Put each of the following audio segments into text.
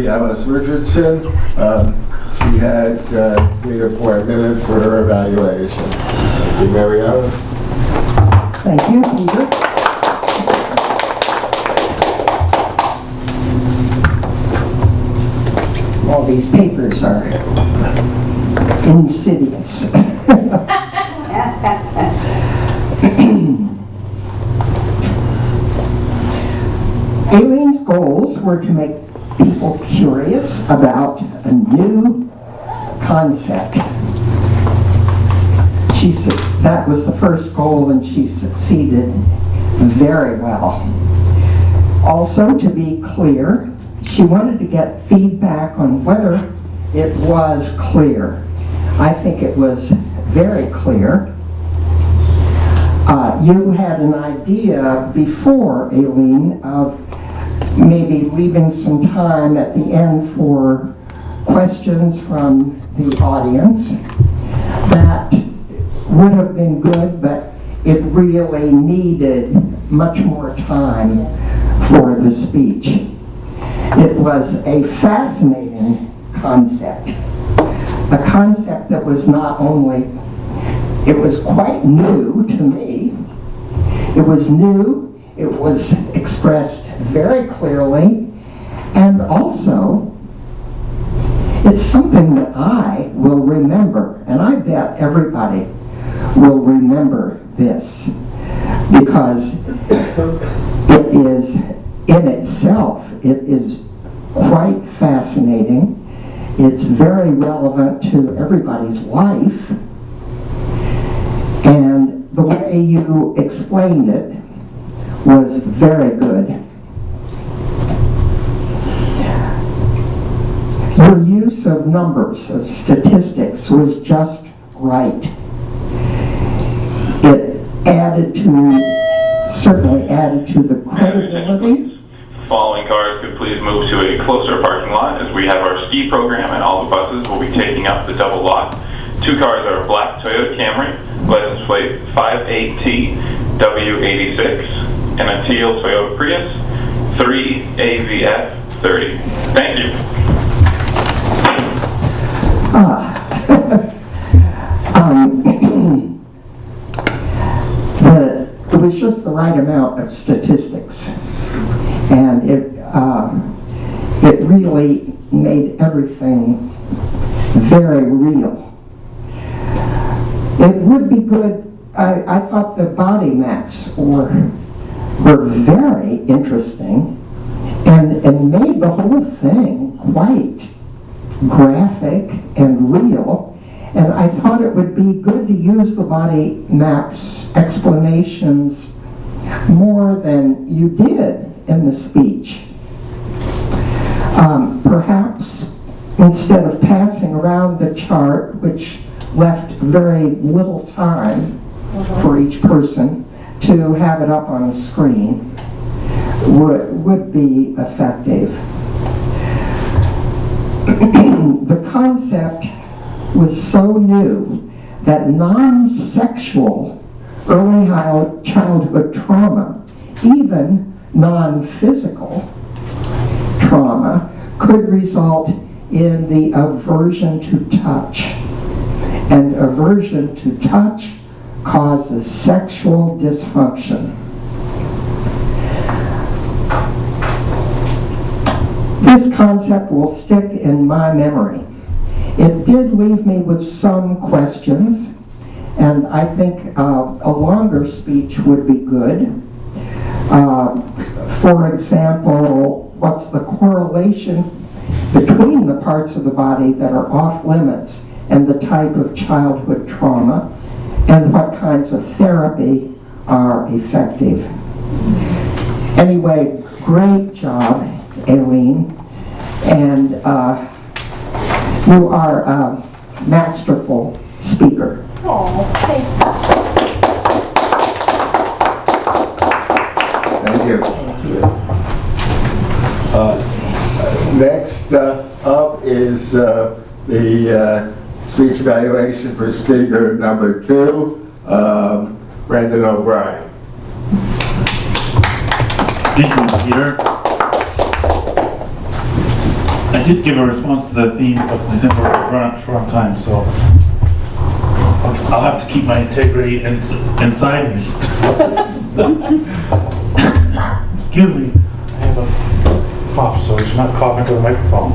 Alice Richardson. She has 3 to 4 minutes for her evaluation. Thank you, Mary Alice. Thank you, Peter. All these papers are insidious. Aileen's goals were to make people curious about a new concept. That was the first goal, and she succeeded very well. Also, to be clear, she wanted to get feedback on whether it was clear. I think it was very clear. You had an idea before, Aileen, of maybe leaving some time at the end for questions from the audience. That would have been good, but it really needed much more time for the speech. It was a fascinating concept. A concept that was not only, it was quite new to me. It was new, it was expressed very clearly, and also it's something that I will remember, and I bet everybody will remember this, because it is in itself, it is quite fascinating. It's very relevant to everybody's life, and the way you explained it was very good. Your use of numbers, of statistics, was just right. It certainly added to the credibility. Following cars could please move to a closer parking lot, as we have our ski program and all the buses will be taking up the double lot. 2 cars are a black Toyota Camry, license plate 58TW86, and a teal Toyota Prius 3AVF30. Thank you. It was just the right amount of statistics, and it really made everything very real. It would be good. I thought the body maps were very interesting, and made the whole thing quite graphic and real. And I thought it would be good to use the body maps explanations more than you did in the speech. Perhaps instead of passing around the chart, which left very little time for each person, to have it up on the screen would be effective. The concept was so new that non-sexual early childhood trauma, even non-physical trauma, could result in the aversion to touch. And aversion to touch causes sexual dysfunction. This concept will stick in my memory. It did leave me with some questions, and I think a longer speech would be good. For example, what's the correlation between the parts of the body that are off limits and the type of childhood trauma, and what kinds of therapy are effective? Anyway, great job, Aileen, and you are a masterful speaker. Oh, thank you. Thank you. Next up is the speech evaluation for speaker number 2, Brendan O'Brien. Thank you, Peter. I did give a response to the theme, but I think we're running short on time, so I'll have to keep my integrity inside me. Excuse me, I have a cough, so I should not cough into the microphone.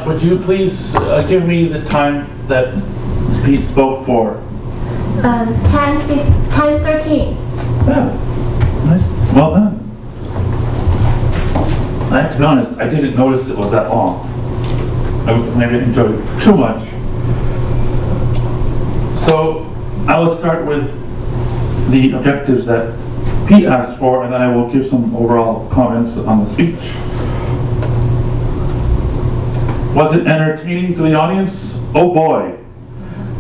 Would you please give me the time that Pete spoke for? 10:13. Yeah, nice, well done. I have to be honest, I didn't notice it was that long. Maybe I enjoyed it too much. So I will start with the objectives that Pete asked for, and then I will give some overall comments on the speech. Was it entertaining to the audience? Oh boy.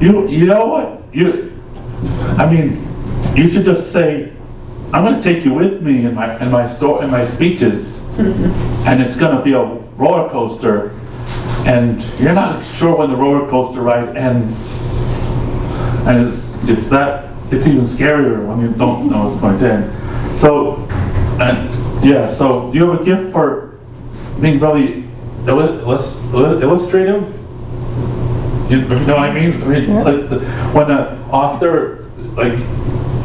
You know what? I mean, you should just say, I'm going to take you with me in my speeches, and it's going to be a roller coaster, and you're not sure when the roller coaster ride ends, and it's even scarier when you don't know it's going to end. So, so you have a gift for being really illustrative. You know what I mean? Like when an author,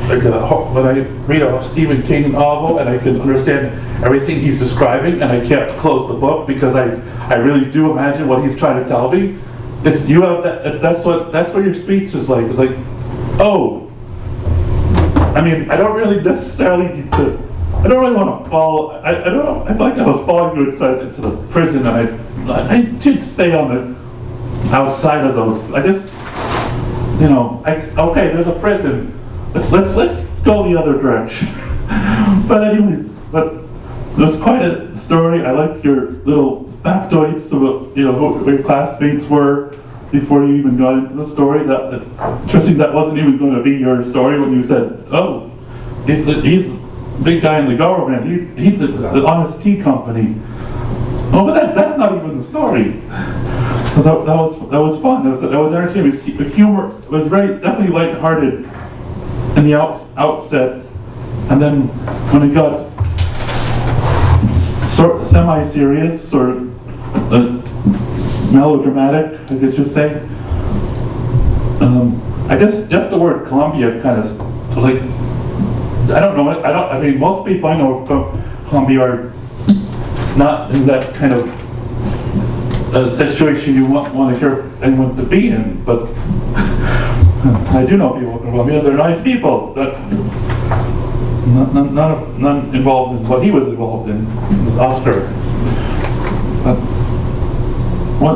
when I read a Stephen King novel and I can understand everything he's describing, and I can't close the book because I really do imagine what he's trying to tell me. It's you have that. That's what your speech is like. It's like, oh, I mean, I don't really necessarily need to. I don't really want to fall. I don't know. I feel like I was falling into the prison, and I should stay on the outside of those. I just, okay, there's a prison. Let's go the other direction. But anyways, it was quite a story. I like your little factoids about who your classmates were before you even got into the story. That interesting. That wasn't even going to be your story when you said, "Oh, he's the big guy in the government. He's the Honest Tea Company." Oh, but that's not even the story. So that was fun. That was entertaining. It was humor. It was definitely lighthearted in the outset, and then when it got sort of semi-serious or melodramatic, I guess you'd say. I guess just the word Columbia kind of was like, I don't know. I mean, most people I know from Columbia are not in that kind of situation you want to hear anyone to be in, but I do know people from Columbia. They're nice people, but none involved in what he was involved in, Oscar. But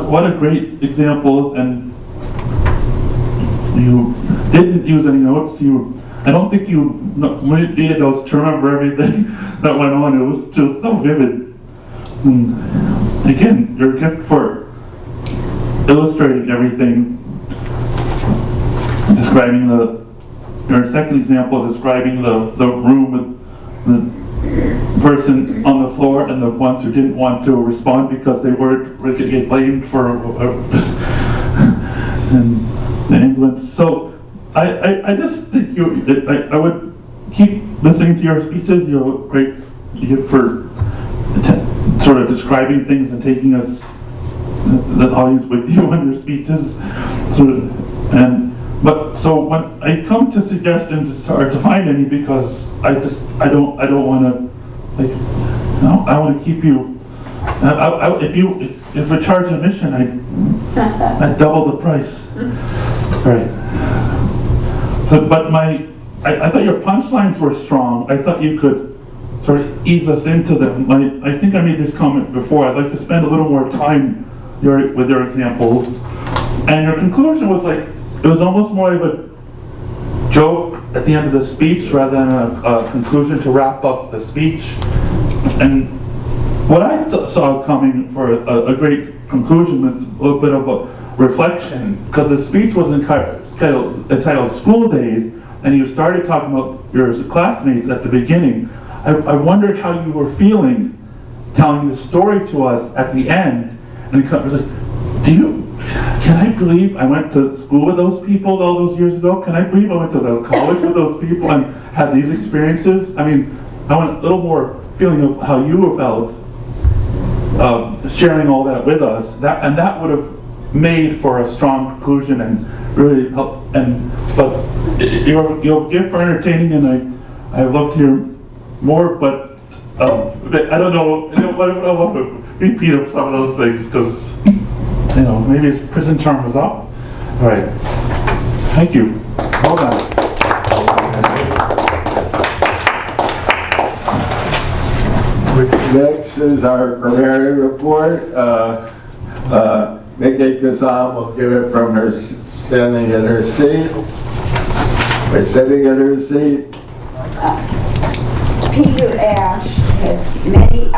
what a great example, and you didn't use any notes. I don't think you needed those to remember everything that went on. It was just so vivid. And again, your gift for illustrating everything, describing your second example, describing the room with the person on the floor and the ones who didn't want to respond because they weren't going to get blamed for and the influence. So I just think I would keep listening to your speeches. You have a great gift for sort of describing things and taking us, the audience, with you on your speeches. So when I come to suggestions, it's hard to find any because I don't want to, I want to keep you. If we charge admission, I'd double the price. Right. So, but I thought your punchlines were strong. I thought you could sort of ease us into them. I think I made this comment before. I'd like to spend a little more time with your examples. And your conclusion was like, it was almost more of a joke at the end of the speech rather than a conclusion to wrap up the speech. And what I saw coming for a great conclusion was a little bit of a reflection, because the speech was entitled School Days, and you started talking about your classmates at the beginning. I wondered how you were feeling telling the story to us at the end, and it was like, can I believe I went to school with those people all those years ago? Can I believe I went to the college with those people and had these experiences? I mean, I want a little more feeling of how you felt. sharing all that with us, that would have made for a strong conclusion and really help. But your gift for entertaining, and I'd love to hear more. But I don't know. I don't want to repeat of some of those things because maybe his prison term was up. All right. Thank you. Well done. Next is our preliminary report. Nikki Kazan will give it from her standing in her seat. By sitting in her seat. Peter Ash had many